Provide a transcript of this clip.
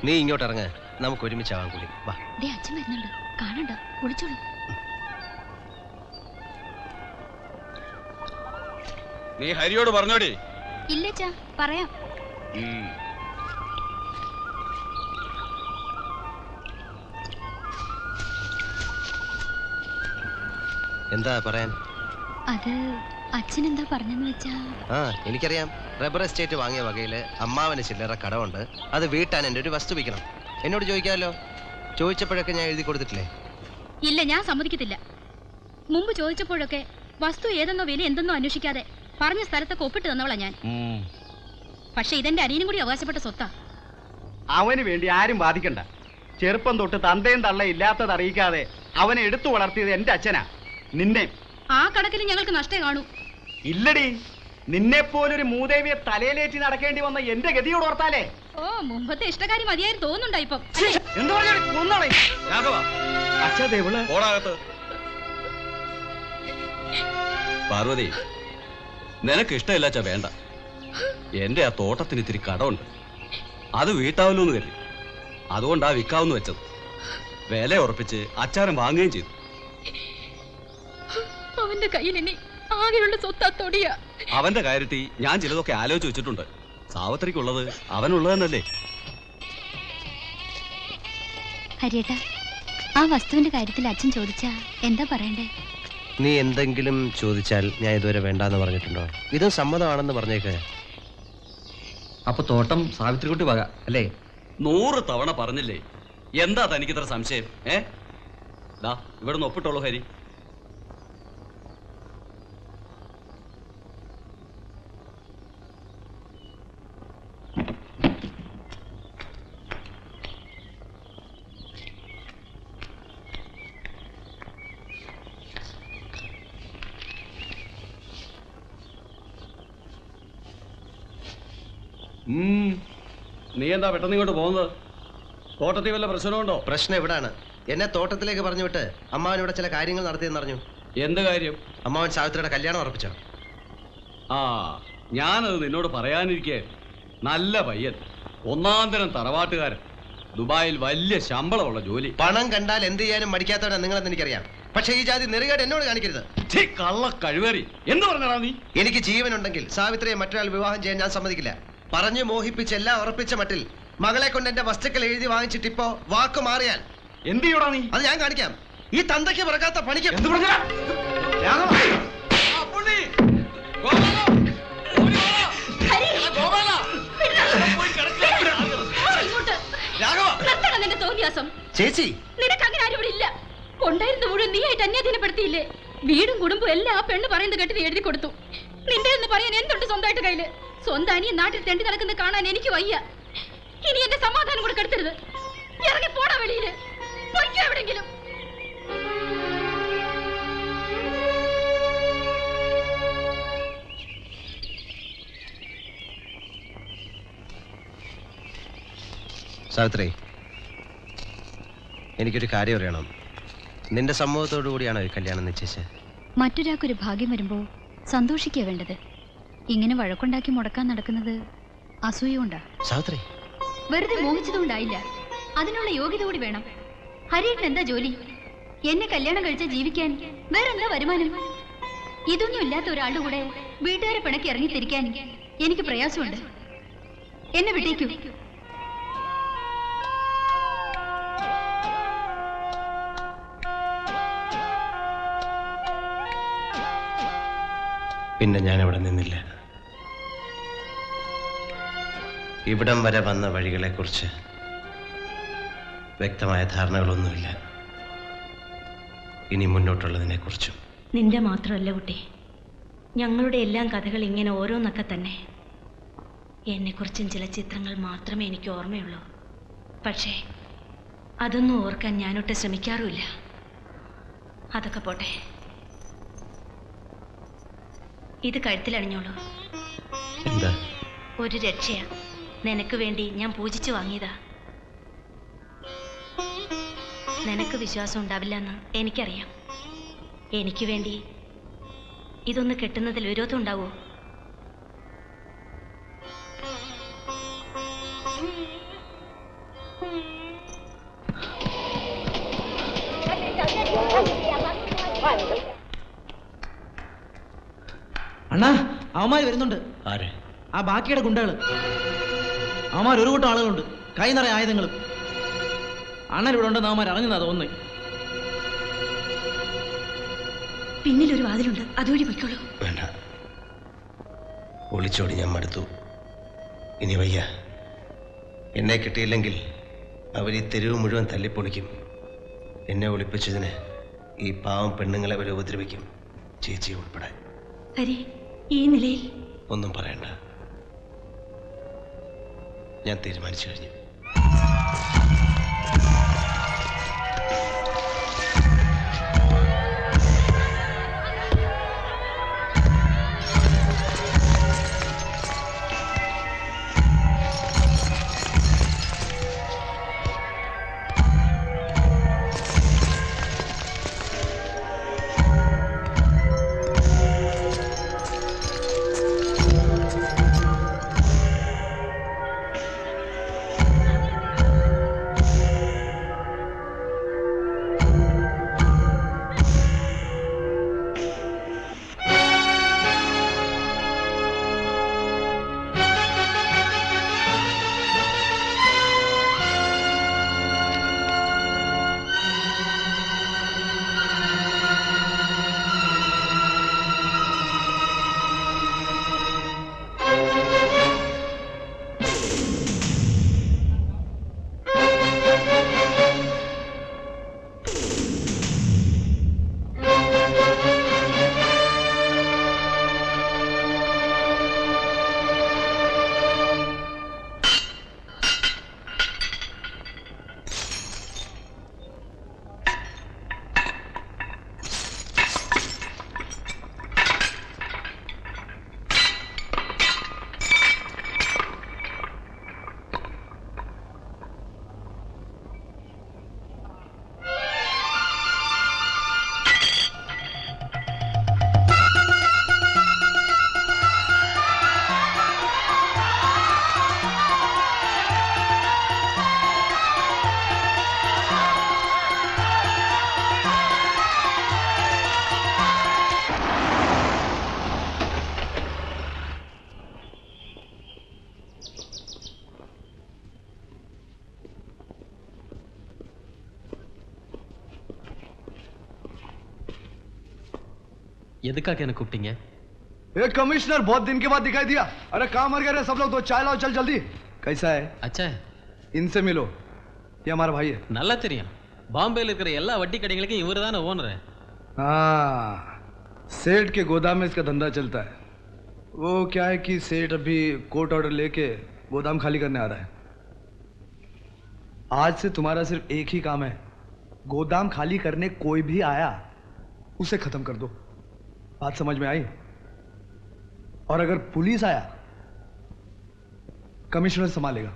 നീ ഇങ്ങോട്ട് ഇറങ്ങ്, നമുക്ക് ഒരുമിച്ചാവാൻ കൂടി. വാ. അച്ഛൻ വരുന്നുണ്ട്, കാണണ്ട, വിളിച്ചോളൂ. നീ ഹരിയോട് പറഞ്ഞോടി? ഇല്ലച്ചാ, പറയാം. എന്താ പറയാൻ? അത് അച്ഛൻ എന്താ പറഞ്ഞെന്ന് വെച്ചാ, എനിക്കറിയാം. റബ്ബർ എസ്റ്റേറ്റ് വാങ്ങിയ വകയില് അമ്മാവന് ചില്ലറ കടമുണ്ട്. അത് വീട്ടാൻ എന്റെ ഒരു വസ്തു വിൽക്കണം. എന്നോട് ചോദിക്കാമല്ലോ. ചോദിച്ചപ്പോഴൊക്കെ ഞാൻ എഴുതി കൊടുത്തിട്ടില്ലേ? ഇല്ല, ഞാൻ സമ്മതിക്കത്തില്ല. മുമ്പ് ചോദിച്ചപ്പോഴൊക്കെ വസ്തു ഏതെന്നോ വില എന്തെന്നോ അന്വേഷിക്കാതെ പറഞ്ഞ സ്ഥലത്തൊക്കെ ഒപ്പിട്ട് തന്നവളാ ഞാൻ. പക്ഷെ ഇതെന്റെ അനിയനും കൂടി അവകാശപ്പെട്ട സ്വത്താ. അവന് വേണ്ടി ആരും ബാധിക്കണ്ട. ചെറുപ്പം തൊട്ട് തന്തയും തള്ള ഇല്ലാത്തത് അറിയിക്കാതെ അവനെ എടുത്തു വളർത്തിയത് എന്റെ അച്ഛനാ. നിന്നെ ആ കണക്കിൽ ഞങ്ങൾക്ക് നഷ്ടേ കാണൂ. ഇല്ലടി, നിന്നെ പോലൊരു മൂദേവിയെ തലയിലേറ്റി നടക്കേണ്ടി വന്ന എന്റെ ഗതിയോട് ഓർത്താലേ. ഓ, മുമ്പത്തെ ഇഷ്ടക്കാരി മതിയായി തോന്നുന്നുണ്ടാ ഇപ്പം. പാർവതി, നിനക്ക് ഇഷ്ടമില്ലാച്ച വേണ്ട. എന്റെ ആ തോട്ടത്തിന് ഇത്തിരി കടമുണ്ട്. അത് വീട്ടാവല്ലോ എന്ന് കരുതി. അതുകൊണ്ടാ വിൽക്കാവെന്ന് വെച്ചത്. വില ഉറപ്പിച്ച് അച്ചാരം വാങ്ങുകയും ചെയ്തു. അവന്റെ കയ്യിൽ ഇനി ആകെയുള്ള സ്വത്താത്തോടിയ. അവന്റെ കാര്യത്തിൽ ഞാൻ ചിലതൊക്കെ ആലോചിച്ച് വെച്ചിട്ടുണ്ട്. സാവത്രിക്കുള്ളത് അവനുള്ളതെന്നല്ലേ. ഹരിയേട്ടാ, ആ വസ്തുവിന്റെ കാര്യത്തിൽ അച്ഛൻ ചോദിച്ചാ എന്താ പറയണ്ടേ? നീ എന്തെങ്കിലും ചോദിച്ചാൽ ഞാൻ ഇതുവരെ വേണ്ടാന്ന് പറഞ്ഞിട്ടുണ്ടോ? ഇതും സമ്മതമാണെന്ന് പറഞ്ഞേക്ക്. അപ്പൊ തോട്ടം സാവിത്രിക്കുട്ടി വക അല്ലേ? 100 തവണ പറഞ്ഞില്ലേ. എന്താ തനിക്കിത്ര സംശയം? ഇവിടുന്ന് ഒപ്പിട്ടോളൂ ഹരി. നീ എന്താ പെട്ടെന്ന് ഇങ്ങോട്ട് പോകുന്നത്? തോട്ടത്തിൽ വല്ല പ്രശ്നമുണ്ടോ? പ്രശ്നം എവിടാണ്? എന്നെ തോട്ടത്തിലേക്ക് പറഞ്ഞു വിട്ട് അമ്മാവൻ ഇവിടെ ചില കാര്യങ്ങൾ നടത്തിയെന്ന് അറിഞ്ഞു. എന്ത് കാര്യം? അമ്മാവൻ സാവിത്രിയുടെ കല്യാണം ഉറപ്പിച്ചോ? ഞാനത് നിന്നോട് പറയാനിരിക്കേ. നല്ല പയ്യൻ, ഒന്നാന്തരം തറവാട്ടുകാരൻ, ദുബായിൽ വലിയ ശമ്പളമുള്ള ജോലി. പണം കണ്ടാൽ എന്ത് ചെയ്യാനും മടിക്കാത്തവനാ നിങ്ങളെന്ന് എനിക്കറിയാം. പക്ഷേ ഈ ജാതി നെറുകേട് എന്നോട് കാണിക്കരുത്. കള്ള കഴിവേറി. എന്ന് പറഞ്ഞാ നീ? എനിക്ക് ജീവനുണ്ടെങ്കിൽ സാവിത്രിയെ മറ്റൊരാൾ വിവാഹം ചെയ്യാൻ ഞാൻ സമ്മതിക്കില്ല. പറഞ്ഞു മോഹിപ്പിച്ച് എല്ലാം ഉറപ്പിച്ച മട്ടിൽ മകളെ കൊണ്ട് എന്റെ വസ്തുക്കൾ എഴുതി വാങ്ങിച്ചിട്ട് ഇപ്പോ വാക്ക് മാറിയാൽ എന്ത് ചെയ്യൂടാ നീ? അത് ഞാൻ കാണിക്കാം. ഈ തന്തയ്ക്ക് പിറക്കാത്ത പണിക്ക് ചേച്ചി, നിനക്ക് അങ്ങനെ ആരും ഇവിടെ ഇല്ല. ഉണ്ടായിരുന്ന മുഴുവൻ നീയായിട്ട് അന്യാധീനപ്പെടുത്തിയില്ലേ? വീടും കുടുംബവും എല്ലാം ആ പെണ്ണ് പറയുന്നത് കേട്ട് നീ എഴുതി കൊടുത്തു. നിന്റെ എന്ന് പറയാൻ എന്തുണ്ട് സ്വന്തമായിട്ട് കയ്യില്? സ്വന്തം അനിയൻ നാട്ടിൽ തെണ്ടി നടക്കുന്നത് കാണാൻ എനിക്ക് വയ്യ. ഇനി എന്റെ സമാധാനം കൂടെ കെടുത്തരുത്. ഇറങ്ങി പോടാ വെളിയില്. പൊയ്ക്കോ എവിടെങ്കിലും. സാവിത്രി, എനിക്കൊരു കാര്യം അറിയണം. നിന്റെ സമ്മതത്തോടു കൂടിയാണോ ഈ കല്യാണം നിശ്ചയിച്ചത്? മറ്റൊരാൾക്കൊരു ഭാഗ്യം വരുമ്പോ സന്തോഷിക്കുക വേണ്ടത്. ഇങ്ങനെ വഴക്കുണ്ടാക്കി മുടക്കാൻ നടക്കുന്നത് അസൂയുണ്ടാ. സാവിത്രി, വെറുതെ മോഹിച്ചതുകൊണ്ടായില്ല, അതിനുള്ള യോഗ്യത കൂടി വേണം. ഹരിയേട്ടൻ എന്താ ജോലി? എന്നെ കല്യാണം കഴിച്ച ജീവിക്കാൻ വേറെന്താ വരുമാനം? ഇതൊന്നും ഇല്ലാത്ത ഒരാളുടെ കൂടെ വീട്ടുകാരെ പിണക്കി ഇറങ്ങിത്തിരിക്കാൻ എനിക്ക് പ്രയാസമുണ്ട്. എന്നെ വിട്ടേക്കൂ. പിന്നെ ഞാൻ ഇവിടെ നിന്നില്ല. ഇവിടം വരെ വന്ന വഴികളെക്കുറിച്ച് വ്യക്തമായ ധാരണകളൊന്നുമില്ല. ഇനി മുന്നോട്ടുള്ളതിനെ കുറിച്ചും. നിന്റെ മാത്രമല്ല കുട്ടി, ഞങ്ങളുടെ എല്ലാം കഥകൾ ഇങ്ങനെ ഓരോന്നൊക്കെ തന്നെ. എന്നെക്കുറിച്ചും ചില ചിത്രങ്ങൾ മാത്രമേ എനിക്ക് ഓർമ്മയുള്ളൂ. പക്ഷേ അതൊന്നും ഓർക്കാൻ ഞാനൊട്ട് ശ്രമിക്കാറുമില്ല. അതൊക്കെ പോട്ടെ, ഇത് കഴുത്തിലണിഞ്ഞോളൂ. എന്താ? ഒരു രക്ഷയാ. നിനക്ക് വേണ്ടി ഞാൻ പൂജിച്ചു വാങ്ങിയതാ. നിനക്ക് വിശ്വാസം ഉണ്ടാവില്ല എന്ന് എനിക്കറിയാം. എനിക്ക് വേണ്ടി ഇതൊന്ന് കെട്ടുന്നതിൽ വിരോധം ഉണ്ടാവോ? അണ്ണാ അവന്മാര് വരുന്നുണ്ട്. ആരെ? ആ ബാക്കിയുടെ ഗുണ്ടകള്. അവന്മാർ ഒരു കൂട്ടം ആളുകളുണ്ട്, കൈ നിറയെ ആയുധങ്ങളും. അണ്ണൻ ഇവിടെ ഉണ്ടെന്ന് അവന്മാർ അറിഞ്ഞതാ തോന്നുന്നു. പിന്നിലൊരു വാതിലുണ്ട്, അതുവഴി പൊയ്ക്കോളൂ. വേണ്ട, ഒളിച്ചോടി ഞാൻ മടുത്തു. ഇനി വയ്യ. എന്നെ കിട്ടിയില്ലെങ്കിൽ അവർ ഈ തെരുവ് മുഴുവൻ തല്ലിപ്പൊളിക്കും. എന്നെ ഒളിപ്പിച്ചതിന് ഈ പാവം പെണ്ണുങ്ങളെ അവർ ഉപദ്രവിക്കും, ചേച്ചി ഉൾപ്പെടെ. ഹരി, ഈ നിലയിൽ ഒന്നും പറയണ്ട, ഞാൻ തീരുമാനിച്ചു കഴിഞ്ഞു. எதுக்காக என்ன கூப்பிட்டீங்க? ए कमिश्नर, बहुत दिन के बाद दिखाई दिया. अरे कहाँ मर गए रे सब लोग? तो चाय लाओ, चल जल्दी. कैसा है? अच्छा है. इनसे मिलो, ये हमारा भाई है. நல்லா தெரியும். பாம்பேல இருக்கிற எல்லா வட்டி கடைகளுக்கும் இவர்தானே ஓனர். हाँ, सेठ के गोदाम में इसका धंधा चलता है. वो क्या है कि सेठ अभी कोर्ट ऑर्डर लेके गोदाम खाली करने आ रहा है. आज से तुम्हारा सिर्फ एक ही काम है, गोदाम खाली करने कोई भी आया उसे खत्म कर दो. बात समझ में आई? और अगर पुलिस आया, कमिश्नर संभालेगा.